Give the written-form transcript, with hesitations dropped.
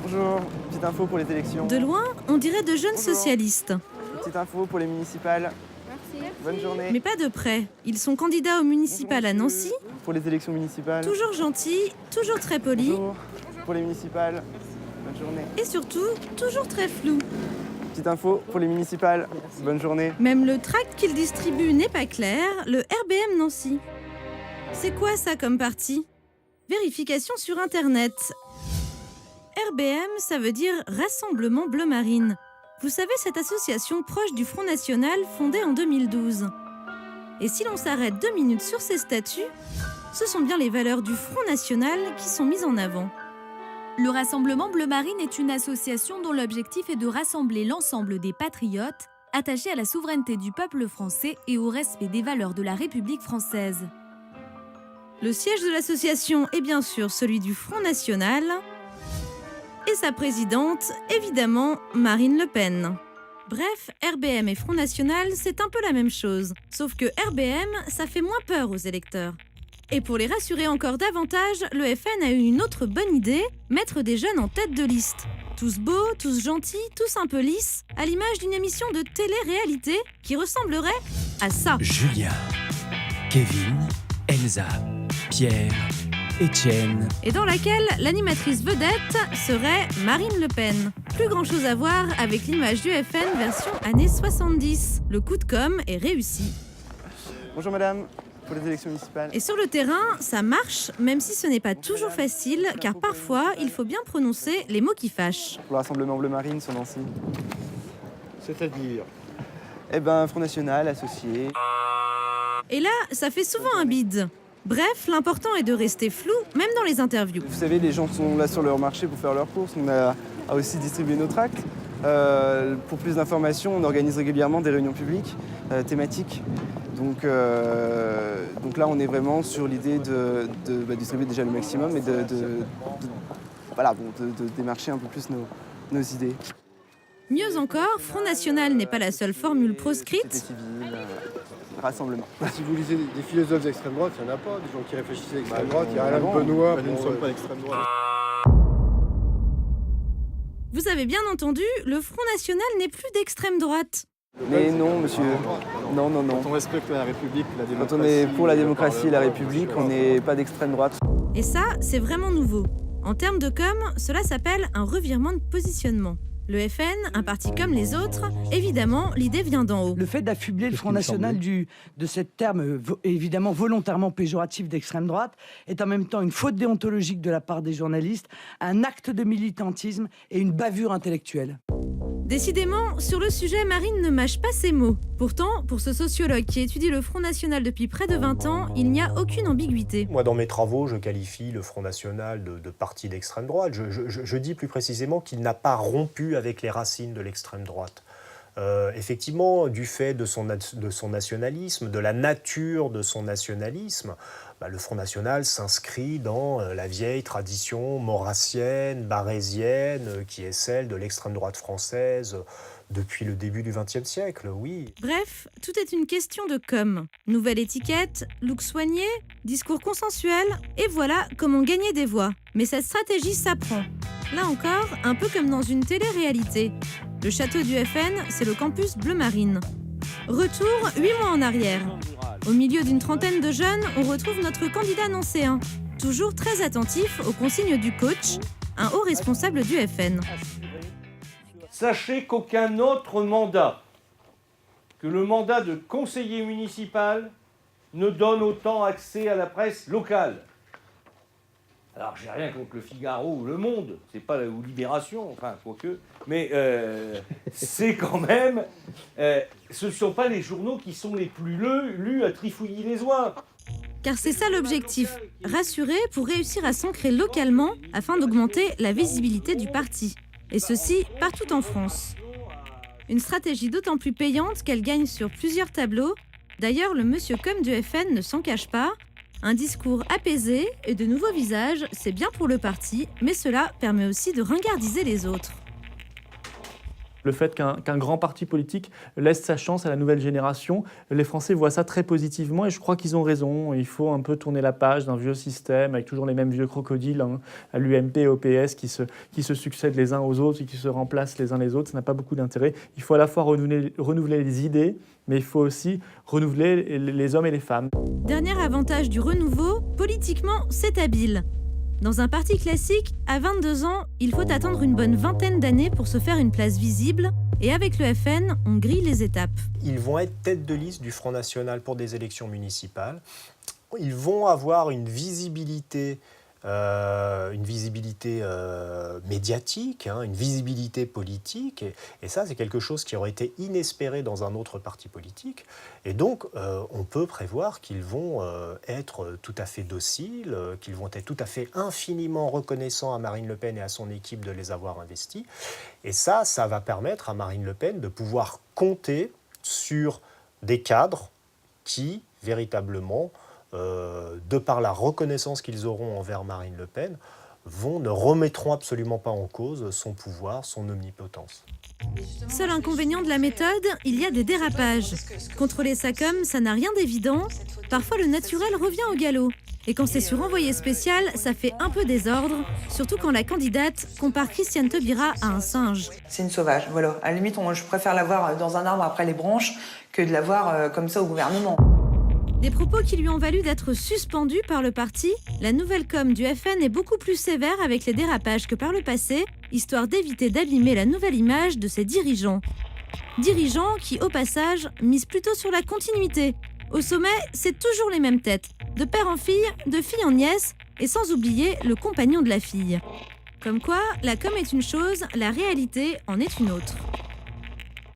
Bonjour, petite info pour les élections. De loin, on dirait de jeunes Bonjour. socialistes. Petite info pour les municipales. Merci. Bonne journée. Mais pas de près. Ils sont candidats aux municipales à Bonjour, Nancy, monsieur. Pour les élections municipales. toujours gentils, toujours très polis, Bonjour. Pour les municipales. Bonne journée. et surtout, toujours très flous. Petite info pour les municipales. Bonne journée. Même le tract qu'ils distribuent n'est pas clair, le RBM Nancy. C'est quoi ça comme parti? Vérification sur Internet. RBM, ça veut dire Rassemblement Bleu Marine. Vous savez, cette association proche du Front National fondée en 2012. Et si l'on s'arrête 2 minutes sur ces statuts, ce sont bien les valeurs du Front National qui sont mises en avant. Le Rassemblement Bleu Marine est une association dont l'objectif est de rassembler l'ensemble des patriotes attachés à la souveraineté du peuple français et au respect des valeurs de la République française. Le siège de l'association est bien sûr celui du Front National et sa présidente, évidemment, Marine Le Pen. Bref, RBM et Front National, c'est un peu la même chose, sauf que RBM, ça fait moins peur aux électeurs. Et pour les rassurer encore davantage, le FN a eu une autre bonne idée, mettre des jeunes en tête de liste. Tous beaux, tous gentils, tous un peu lisses, à l'image d'une émission de télé-réalité qui ressemblerait à ça. Julien, Kevin, Elsa, Pierre, Étienne. Et dans laquelle l'animatrice vedette serait Marine Le Pen. Plus grand chose à voir avec l'image du FN version années 70. Le coup de com' est réussi. Bonjour madame. Pour les élections municipales. Et sur le terrain, ça marche, même si ce n'est pas toujours facile, car parfois, il faut bien prononcer les mots qui fâchent. Pour le Rassemblement Bleu Marine sur Nancy. C'est-à-dire Eh ben, Front National, associé. Et là, ça fait souvent un bide. Bref, l'important est de rester flou, même dans les interviews. Vous savez, les gens sont là sur leur marché pour faire leurs courses. On a aussi distribué nos tracts. Pour plus d'informations, on organise régulièrement des réunions publiques thématiques. Donc là, on est vraiment sur l'idée de distribuer déjà le maximum et de démarcher un peu plus nos idées. Mieux encore, Front National n'est pas la seule formule Société proscrite. civile, rassemblement. Si vous lisez des philosophes d'extrême droite, il n'y en a pas. Des gens qui réfléchissent à l'extrême droite, il y a Alain bon, Benoît. Nous ne sommes pas d'extrême droite. Vous avez bien entendu, le Front National n'est plus d'extrême droite. Mais non, monsieur. Non. Quand on respecte la République, la démocratie... Quand on est pour la démocratie et la République, on n'est pas d'extrême droite. Et ça, c'est vraiment nouveau. En termes de com', cela s'appelle un revirement de positionnement. Le FN, un parti comme les autres, évidemment, l'idée vient d'en haut. Le fait d'affubler le Front National de cette terme évidemment volontairement péjoratif d'extrême droite est en même temps une faute déontologique de la part des journalistes, un acte de militantisme et une bavure intellectuelle. Décidément, sur le sujet, Marine ne mâche pas ses mots. Pourtant, pour ce sociologue qui étudie le Front National depuis près de 20 ans, il n'y a aucune ambiguïté. Moi, dans mes travaux, je qualifie le Front National de parti d'extrême droite. Je dis plus précisément qu'il n'a pas rompu avec les racines de l'extrême droite. Effectivement, du fait de son nationalisme, de la nature de son nationalisme, le Front National s'inscrit dans la vieille tradition maurassienne, barésienne, qui est celle de l'extrême droite française depuis le début du XXe siècle, oui. Bref, tout est une question de com'. Nouvelle étiquette, look soigné, discours consensuel, et voilà comment gagner des voix. Mais cette stratégie s'apprend. Là encore, un peu comme dans une télé-réalité. Le château du FN, c'est le campus Bleu Marine. Retour 8 mois en arrière. Au milieu d'une trentaine de jeunes, on retrouve notre candidat nancéen. Toujours très attentif aux consignes du coach, un haut responsable du FN. Sachez qu'aucun autre mandat que le mandat de conseiller municipal ne donne autant accès à la presse locale. Alors, j'ai rien contre le Figaro ou Le Monde, c'est pas ou Libération, enfin, quoique, mais c'est quand même... ce ne sont pas les journaux qui sont les plus lus à trifouiller les oies. Car c'est ça l'objectif, rassurer pour réussir à s'ancrer localement afin d'augmenter la visibilité du parti. Et ceci partout en France. Une stratégie d'autant plus payante qu'elle gagne sur plusieurs tableaux. D'ailleurs, le monsieur com du FN ne s'en cache pas. Un discours apaisé et de nouveaux visages, c'est bien pour le parti, mais cela permet aussi de ringardiser les autres. Le fait qu'un grand parti politique laisse sa chance à la nouvelle génération, les Français voient ça très positivement et je crois qu'ils ont raison. Il faut un peu tourner la page d'un vieux système avec toujours les mêmes vieux crocodiles, hein, à l'UMP et au PS qui se succèdent les uns aux autres et qui se remplacent les uns les autres. Ça n'a pas beaucoup d'intérêt. Il faut à la fois renouveler les idées, mais il faut aussi renouveler les hommes et les femmes. Dernier avantage du renouveau, politiquement, c'est habile. Dans un parti classique, à 22 ans, il faut attendre une bonne vingtaine d'années pour se faire une place visible, et avec le FN, on grille les étapes. Ils vont être tête de liste du Front National pour des élections municipales. Ils vont avoir une visibilité médiatique, hein, une visibilité politique. Et ça, c'est quelque chose qui aurait été inespéré dans un autre parti politique. Et donc, on peut prévoir qu'ils vont être tout à fait dociles, qu'ils vont être tout à fait infiniment reconnaissants à Marine Le Pen et à son équipe de les avoir investis. Et ça va permettre à Marine Le Pen de pouvoir compter sur des cadres qui, véritablement, de par la reconnaissance qu'ils auront envers Marine Le Pen, ne remettront absolument pas en cause son pouvoir, son omnipotence. Seul inconvénient de la méthode, il y a des dérapages. Contrôler ça comme, ça n'a rien d'évident. Parfois, le naturel revient au galop. Et quand c'est sur envoyé spécial, ça fait un peu désordre, surtout quand la candidate compare Christiane Taubira à un singe. C'est une sauvage, voilà. À la limite, je préfère la voir dans un arbre après les branches que de la voir comme ça au gouvernement. Des propos qui lui ont valu d'être suspendu par le parti, la nouvelle com du FN est beaucoup plus sévère avec les dérapages que par le passé, histoire d'éviter d'abîmer la nouvelle image de ses dirigeants. Dirigeants qui, au passage, misent plutôt sur la continuité. Au sommet, c'est toujours les mêmes têtes, de père en fille, de fille en nièce, et sans oublier le compagnon de la fille. Comme quoi, la com est une chose, la réalité en est une autre.